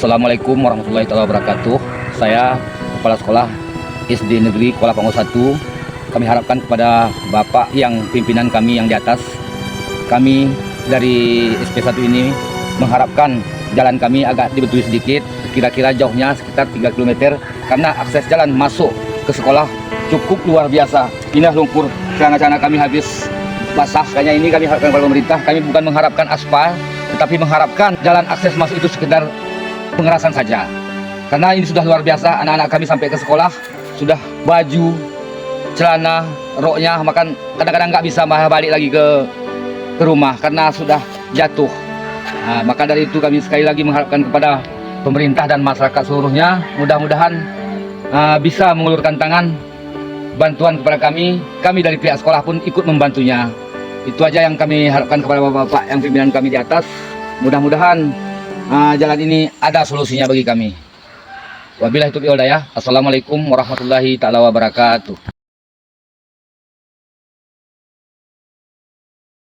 Assalamualaikum warahmatullahi wabarakatuh. Saya Kepala Sekolah SD Negeri Kuala Pango 1. Kami harapkan kepada Bapak yang pimpinan kami yang di atas, kami dari SP1 ini mengharapkan jalan kami agak dibetuli sedikit, kira-kira jauhnya sekitar 3 km, karena akses jalan masuk ke sekolah cukup luar biasa. Pindah lumpur, celana-celana kami habis basah. Kayaknya ini kami harapkan kepada pemerintah. Kami bukan mengharapkan aspal, tetapi mengharapkan jalan akses masuk itu sekedar pengerasan saja. Karena ini sudah luar biasa, anak-anak kami sampai ke sekolah sudah baju, celana, roknya, makan kadang-kadang nggak bisa balik lagi ke rumah karena sudah jatuh. Nah, maka dari itu kami sekali lagi mengharapkan kepada pemerintah dan masyarakat seluruhnya, mudah-mudahan bisa mengulurkan tangan bantuan kepada kami. Kami dari pihak sekolah pun ikut membantunya. Itu aja yang kami harapkan kepada bapak-bapak yang pimpinan kami di atas. Mudah-mudahan jalan ini ada solusinya bagi kami. Wabillahi taufiq wal hidayah. Assalamualaikum warahmatullahi taala wabarakatuh.